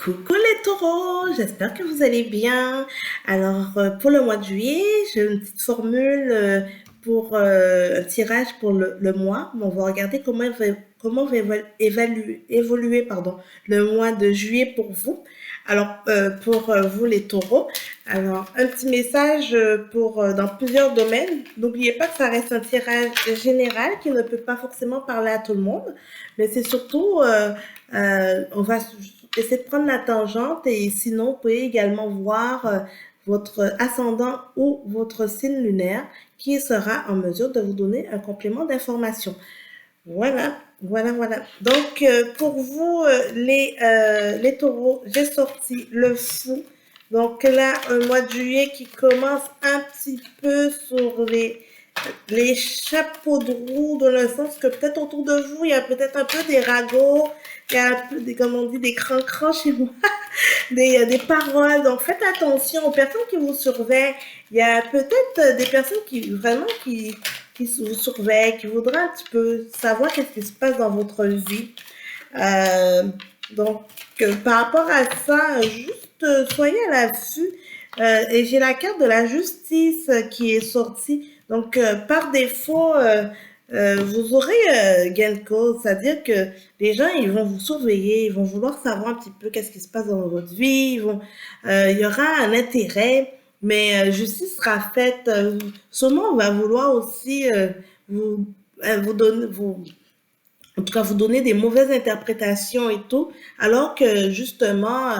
Coucou les taureaux, j'espère que vous allez bien. Alors, pour le mois de juillet, j'ai une petite formule pour un tirage pour le mois. On va regarder comment va évoluer le mois de juillet pour vous. Alors, pour vous les taureaux, alors un petit message pour dans plusieurs domaines. N'oubliez pas que ça reste un tirage général qui ne peut pas forcément parler à tout le monde, mais c'est surtout, on va essayer de prendre la tangente et sinon, vous pouvez également voir votre ascendant ou votre signe lunaire qui sera en mesure de vous donner un complément d'information. Voilà. Donc, pour vous, les taureaux, j'ai sorti le fou. Donc là, un mois de juillet qui commence un petit peu sur les chapeaux de roue, dans le sens que peut-être autour de vous, il y a peut-être un peu des ragots, il y a un peu des, comme on dit, des crans chez moi, des paroles. Donc faites attention aux personnes qui vous surveillent. Il y a peut-être des personnes qui vous surveillent, qui voudraient un petit peu savoir qu'est-ce qui se passe dans votre vie. Euh, donc, par rapport à ça, juste soyez à l'affût. Et j'ai la carte de la justice qui est sortie. Donc, par défaut, vous aurez gain de cause, c'est-à-dire que les gens, ils vont vous surveiller, ils vont vouloir savoir un petit peu qu'est-ce qui se passe dans votre vie, il y aura un intérêt, mais justice sera faite. Sûrement, on va vouloir aussi vous, vous donner, en tout cas, vous donner des mauvaises interprétations et tout, alors que justement,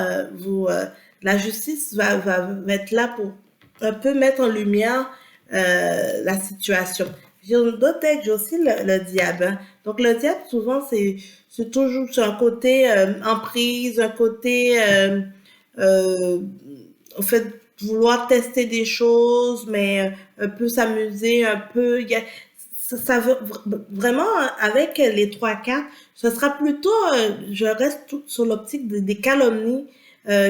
la justice va être là pour un peu mettre en lumière la situation. J'ai d'autres têtes, j'ai aussi le diable, hein. Donc le diable, souvent, c'est toujours sur un côté emprise, un côté euh, en fait vouloir tester des choses, mais un peu s'amuser, un peu. Ça veut vraiment avec les trois cartes, ce sera plutôt, je reste tout sur l'optique des calomnies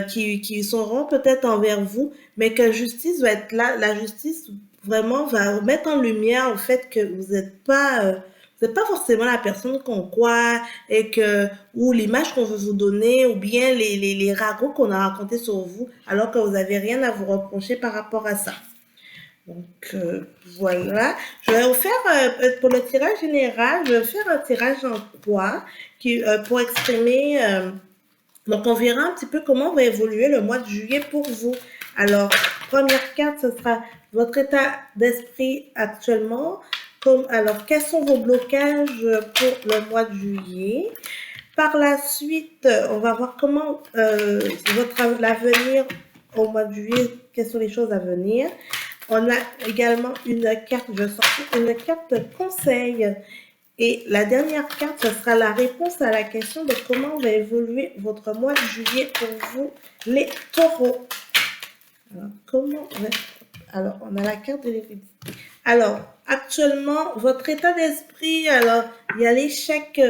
qui seront peut-être envers vous, mais que justice va être là. La justice vraiment va mettre en lumière le fait que vous n'êtes pas forcément la personne qu'on croit et que ou l'image qu'on veut vous donner ou bien les ragots qu'on a racontés sur vous alors que vous n'avez rien à vous reprocher par rapport à ça. Donc voilà, je vais vous faire pour le tirage général, je vais faire un tirage en croix pour exprimer. Donc on verra un petit peu comment va évoluer le mois de juillet pour vous. Alors première carte, ce sera votre état d'esprit actuellement. Alors quels sont vos blocages pour le mois de juillet? Par la suite, on va voir comment l'avenir au mois de juillet, quelles sont les choses à venir. On a également une carte, je sors une carte conseil. Et la dernière carte, ce sera la réponse à la question de comment va évoluer votre mois de juillet pour vous, les taureaux. Alors, on a la carte de l'hérédité. Alors, actuellement, votre état d'esprit, alors, il y a l'échec.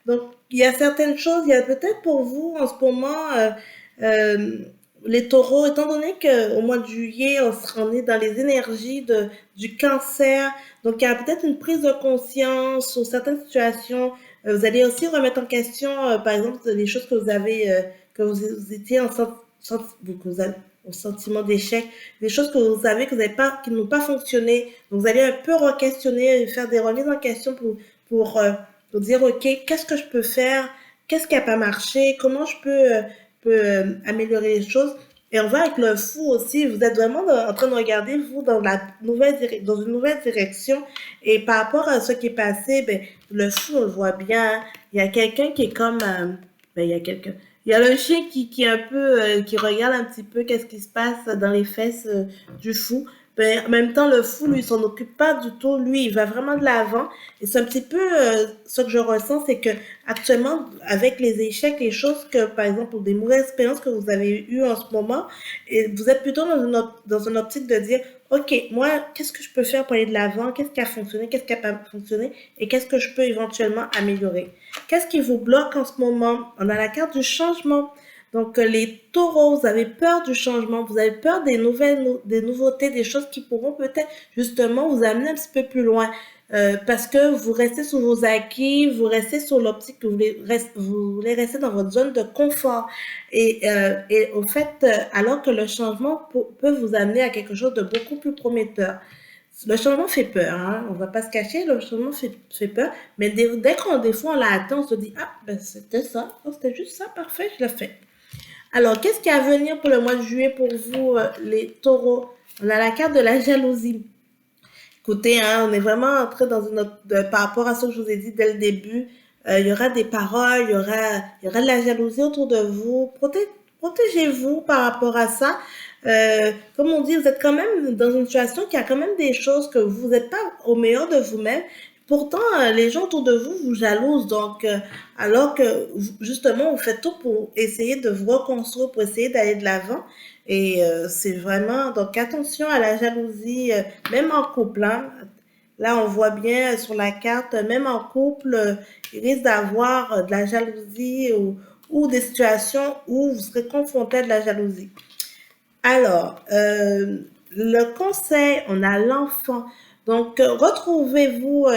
Donc, il y a certaines choses, il y a peut-être pour vous en ce moment, euh, les taureaux, étant donné qu'au mois de juillet, on est dans les énergies du cancer, donc il y a peut-être une prise de conscience sur certaines situations. Vous allez aussi remettre en question, par exemple, les choses que vous étiez au sentiment d'échec, des choses que vous savez que vous n'avez pas, qui n'ont pas fonctionné. Donc vous allez un peu re-questionner, faire des remises en question pour dire, ok, qu'est-ce que je peux faire, qu'est-ce qui n'a pas marché, comment je peux améliorer les choses. Et on va avec le fou aussi, vous êtes vraiment en train de regarder, vous, dans une nouvelle direction. Et par rapport à ce qui est passé, ben, le fou, on le voit bien. Il y a quelqu'un qui est comme... ben, il y a quelqu'un. Il y a le chien qui est un peu, qui regarde un petit peu qu'est-ce qui se passe dans les fesses du fou. Ben, en même temps, le fou, lui, s'en occupe pas du tout. Lui, il va vraiment de l'avant. Et c'est un petit peu ce que je ressens, c'est que actuellement, avec les échecs, les choses que, par exemple, des mauvaises expériences que vous avez eues en ce moment, et vous êtes plutôt dans une optique de dire, OK, moi, qu'est-ce que je peux faire pour aller de l'avant? Qu'est-ce qui a fonctionné? Qu'est-ce qui n'a pas fonctionné? Et qu'est-ce que je peux éventuellement améliorer? Qu'est-ce qui vous bloque en ce moment? On a la carte du changement. Donc, les taureaux, vous avez peur du changement, vous avez peur des nouveautés, des choses qui pourront peut-être justement vous amener un petit peu plus loin. parce que vous restez sur vos acquis, vous restez sur l'optique que vous voulez rester dans votre zone de confort. Et au fait, alors que le changement peut vous amener à quelque chose de beaucoup plus prometteur. Le changement fait peur, hein, on va pas se cacher, le changement fait peur, mais dès qu'on des fois on l'a atteint, on se dit ah ben c'était ça, oh, c'était juste ça, parfait, je l'ai fait. Alors qu'est-ce qui est à venir pour le mois de juillet pour vous les taureaux? On a la carte de la jalousie. Écoutez, hein, on est vraiment entré dans une autre, par rapport à ce que je vous ai dit dès le début, il y aura des paroles, il y aura de la jalousie autour de vous. Protégez-vous par rapport à ça. Comme on dit, vous êtes quand même dans une situation qui a quand même des choses que vous n'êtes pas au meilleur de vous-même. Pourtant, les gens autour de vous vous jalousent. Donc, alors que justement, vous faites tout pour essayer de vous reconstruire, pour essayer d'aller de l'avant. Et c'est vraiment, donc attention à la jalousie, même en couple, hein. Là, on voit bien sur la carte, même en couple, il risque d'avoir de la jalousie ou des situations où vous serez confronté à de la jalousie. Alors, le conseil, on a l'enfant. Donc, retrouvez-vous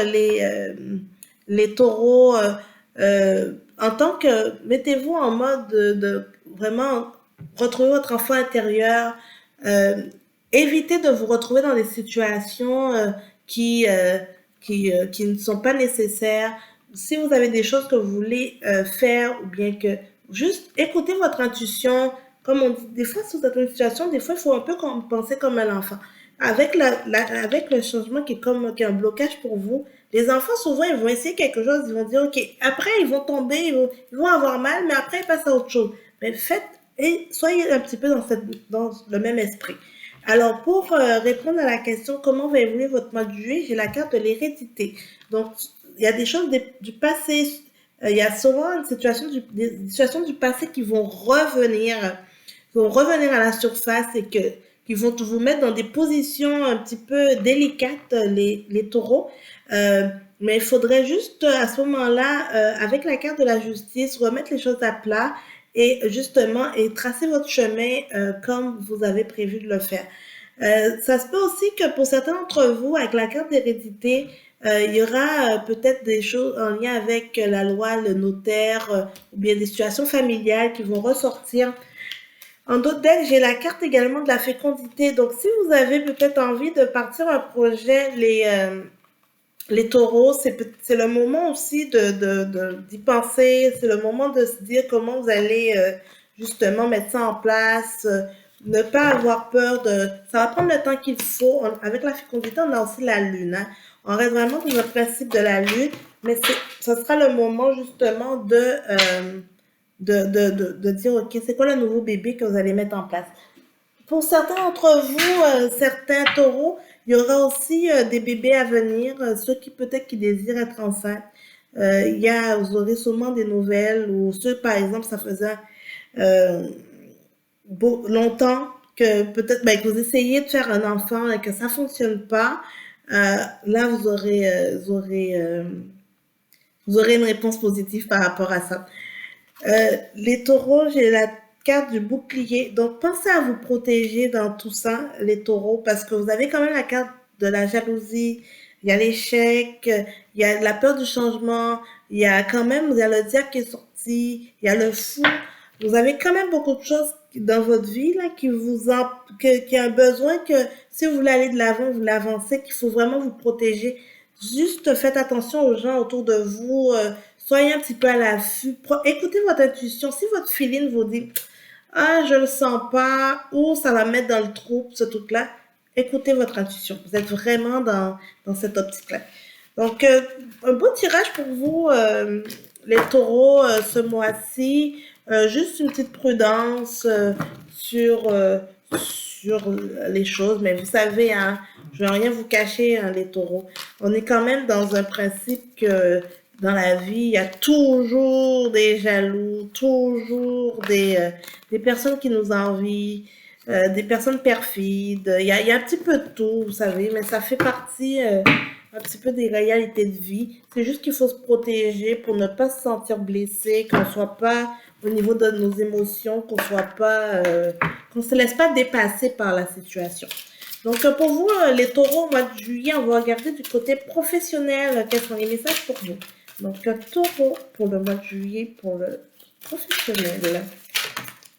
les taureaux en tant que, mettez-vous en mode de vraiment retrouver votre enfant intérieur. Euh, Évitez de vous retrouver dans des situations qui, euh, qui ne sont pas nécessaires. Si vous avez des choses que vous voulez faire ou bien que juste écoutez votre intuition, comme on dit, des fois, si vous êtes dans une situation, des fois, il faut un peu penser comme un enfant. Avec le changement qui est un blocage pour vous, les enfants, souvent, ils vont essayer quelque chose, ils vont dire, OK, après, ils vont tomber, ils vont avoir mal, mais après, ils passent à autre chose. Mais faites, et soyez un petit peu dans le même esprit. Alors, pour répondre à la question, comment va évoluer votre mois de juillet, j'ai la carte de l'hérédité. Donc, il y a des choses du passé, il y a souvent des situations du passé qui vont revenir à la surface et qui vont vous mettre dans des positions un petit peu délicates, les taureaux. Mais il faudrait juste, à ce moment-là, avec la carte de la justice, remettre les choses à plat et justement, et tracer votre chemin comme vous avez prévu de le faire. Ça se peut aussi que pour certains d'entre vous, avec la carte d'hérédité, il y aura peut-être des choses en lien avec la loi, le notaire, ou bien des situations familiales qui vont ressortir. En d'autres decks, j'ai la carte également de la fécondité. Donc, si vous avez peut-être envie de partir un projet, les taureaux, c'est le moment aussi d'y penser. C'est le moment de se dire comment vous allez justement mettre ça en place. Ne pas avoir peur de... Ça va prendre le temps qu'il faut. Avec la fécondité, on a aussi la lune, hein. On reste vraiment dans le principe de la lune, mais ce sera le moment justement de dire, OK, c'est quoi le nouveau bébé que vous allez mettre en place. Pour certains d'entre vous, certains taureaux, il y aura aussi des bébés à venir, ceux qui peut-être qui désirent être enceintes. Vous aurez sûrement des nouvelles, ou ceux, par exemple, ça faisait euh, longtemps que peut-être que vous essayez de faire un enfant et que ça ne fonctionne pas. Là, vous aurez une réponse positive par rapport à ça. Les taureaux, j'ai la carte du bouclier. Donc, pensez à vous protéger dans tout ça, les taureaux, parce que vous avez quand même la carte de la jalousie, il y a l'échec, il y a la peur du changement, il y a quand même, il y a le diable qui est sorti, il y a le fou. Vous avez quand même beaucoup de choses dans votre vie là, qui a un besoin que si vous voulez aller de l'avant, vous voulez avancer, qu'il faut vraiment vous protéger. Juste faites attention aux gens autour de vous. Soyez un petit peu à l'affût. Écoutez votre intuition. Si votre feeling vous dit ah, je le sens pas, ou ça va mettre dans le trou, ce truc-là, écoutez votre intuition. Vous êtes vraiment dans cette optique-là. Donc, un beau tirage pour vous, les taureaux, ce mois-ci. Juste une petite prudence sur les choses. Mais vous savez, hein, je ne vais rien vous cacher, hein, les taureaux. On est quand même dans un principe que dans la vie, il y a toujours des jaloux, toujours des personnes qui nous envient, des personnes perfides. Il y a un petit peu de tout, vous savez, mais ça fait partie un petit peu des réalités de vie. C'est juste qu'il faut se protéger pour ne pas se sentir blessé, qu'on ne soit pas au niveau de nos émotions, qu'on ne se laisse pas dépasser par la situation. Donc, pour vous, les taureaux, au mois de juillet, on va regarder du côté professionnel quels sont les messages pour vous. Donc, taureau pour le mois de juillet, pour le professionnel.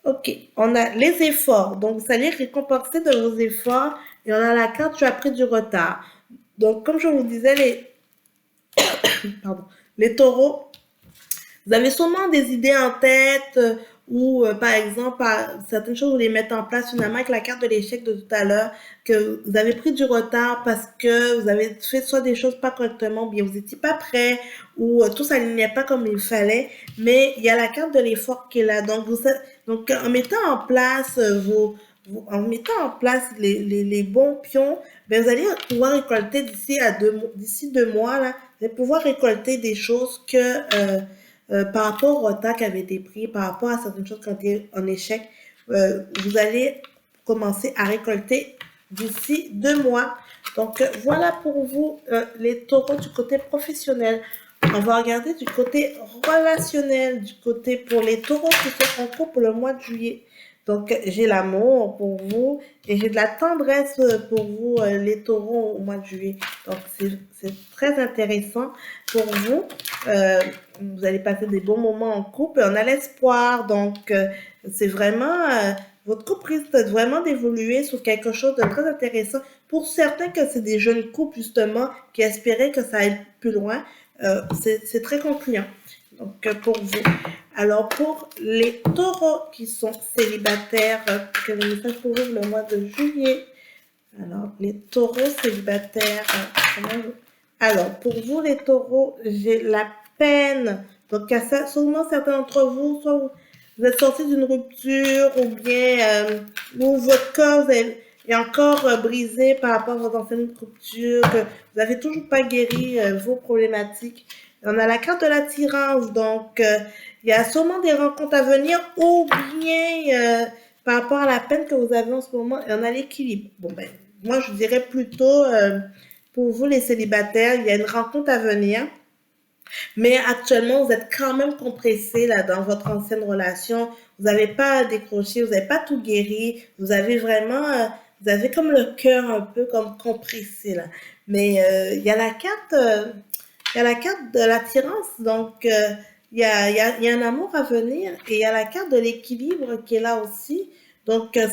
Ok, on a les efforts. Donc, vous allez récompenser de vos efforts. Et on a la carte, tu as pris du retard. Donc, comme je vous disais, les taureaux, vous avez sûrement des idées en tête ou, par exemple, certaines choses, vous les mettez en place finalement avec la carte de l'échec de tout à l'heure, que vous avez pris du retard parce que vous avez fait soit des choses pas correctement, bien vous n'étiez pas prêt ou tout s'alignait pas comme il fallait, mais il y a la carte de l'effort qui est là. Donc en mettant en place en mettant en place les bons pions, ben vous allez pouvoir récolter d'ici 2 mois, là, vous allez pouvoir récolter des choses par rapport au retard qui avait été pris, par rapport à certaines choses qui ont été en échec, vous allez commencer à récolter d'ici 2 mois. Donc, voilà pour vous les taureaux du côté professionnel. On va regarder du côté relationnel, du côté pour les taureaux qui sont en couple pour le mois de juillet. Donc, j'ai l'amour pour vous et j'ai de la tendresse pour vous, les taureaux, au mois de juillet. Donc, c'est très intéressant pour vous. Vous allez passer des bons moments en couple et on a l'espoir. Donc, c'est vraiment, votre couple risque vraiment d'évoluer sur quelque chose de très intéressant. Pour certains que c'est des jeunes couples, justement, qui espéraient que ça aille plus loin, c'est très concluant. Donc, pour vous. Alors, pour les taureaux qui sont célibataires, quel est le message pour vous le mois de juillet? Alors, les taureaux célibataires, alors, pour vous, les taureaux, j'ai la peine. Donc, sûrement certains d'entre vous, soit vous êtes sortis d'une rupture ou bien ou votre corps est encore brisé par rapport à votre ancienne rupture, que vous n'avez toujours pas guéri vos problématiques. On a la carte de l'attirance, donc il y a sûrement des rencontres à venir ou bien par rapport à la peine que vous avez en ce moment, et on a l'équilibre. Bon, ben, moi, je dirais plutôt, pour vous les célibataires, il y a une rencontre à venir. Mais actuellement, vous êtes quand même compressé là dans votre ancienne relation. Vous n'avez pas décroché, vous n'avez pas tout guéri. Vous avez vraiment, vous avez comme le cœur un peu comme compressé là. Mais il y a la carte, il y a la carte de l'attirance. Donc il y a un amour à venir et il y a la carte de l'équilibre qui est là aussi. Donc ça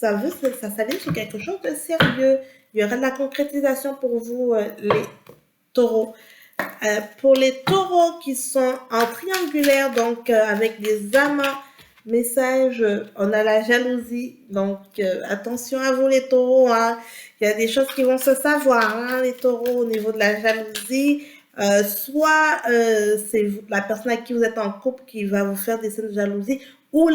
s'aligne sur quelque chose de sérieux. Il y aura de la concrétisation pour vous les taureaux. Pour les taureaux qui sont en triangulaire, donc avec des amas, message, on a la jalousie. Donc, attention à vous les taureaux. Hein. Il y a des choses qui vont se savoir, hein, les taureaux, au niveau de la jalousie. Soit c'est la personne avec qui vous êtes en couple qui va vous faire des scènes de jalousie, ou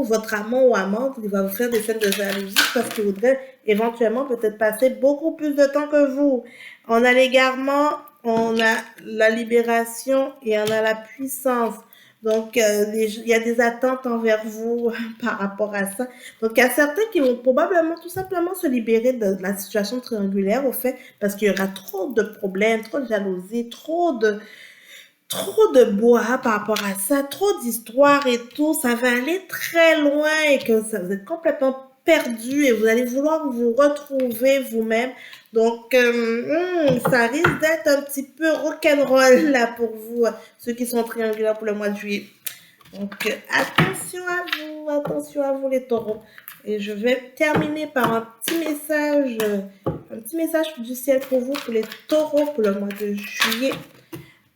votre amant ou amante qui va vous faire des scènes de jalousie parce qu'il voudrait éventuellement peut-être passer beaucoup plus de temps que vous. On a l'égarement, on a la libération et on a la puissance. Donc, il y a des attentes envers vous par rapport à ça. Donc, il y a certains qui vont probablement tout simplement se libérer de la situation triangulaire, au fait, parce qu'il y aura trop de problèmes, trop de jalousie, trop de bois par rapport à ça, trop d'histoires et tout. Ça va aller très loin et que vous êtes complètement perdu et vous allez vouloir vous retrouver vous-même. Donc, ça risque d'être un petit peu rock'n'roll là pour vous, ceux qui sont triangulaires pour le mois de juillet. Donc, attention à vous les taureaux. Et je vais terminer par un petit message du ciel pour vous, pour les taureaux, pour le mois de juillet.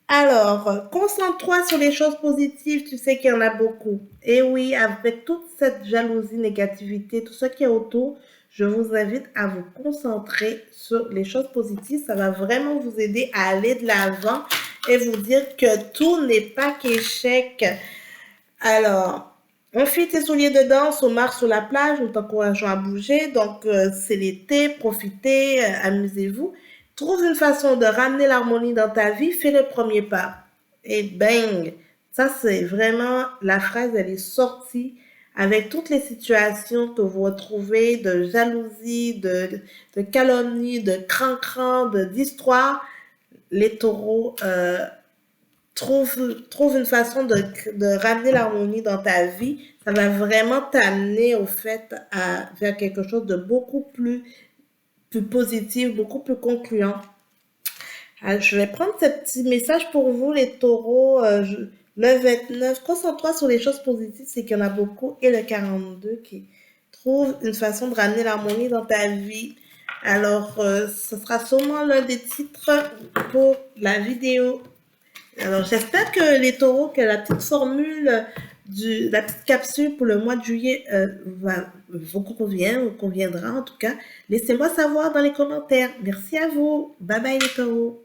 Alors, concentre-toi sur les choses positives, tu sais qu'il y en a beaucoup. Et oui, avec toute cette jalousie, négativité, tout ce qui est autour, je vous invite à vous concentrer sur les choses positives. Ça va vraiment vous aider à aller de l'avant et vous dire que tout n'est pas qu'échec. Alors, enfile tes souliers de danse, on marche sur la plage, nous t'encourageons à bouger. Donc, c'est l'été, profitez, amusez-vous. Trouve une façon de ramener l'harmonie dans ta vie, fais le premier pas. Et bang! Ça, c'est vraiment, la phrase, elle est sortie avec toutes les situations que vous retrouvez de jalousie, de calomnie, de cran-cran, d'histoire. Les taureaux trouve une façon de ramener l'harmonie dans ta vie. Ça va vraiment t'amener, au fait, vers quelque chose de beaucoup plus plus positif, beaucoup plus concluant. Je vais prendre ce petit message pour vous, les taureaux. Le 29, concentre-toi sur les choses positives, c'est qu'il y en a beaucoup. Et le 42 qui trouve une façon de ramener l'harmonie dans ta vie. Alors, ce sera sûrement l'un des titres pour la vidéo. Alors, j'espère que les taureaux, que la petite formule la petite capsule pour le mois de juillet vous convient, vous conviendra en tout cas. Laissez-moi savoir dans les commentaires. Merci à vous. Bye bye les taureaux.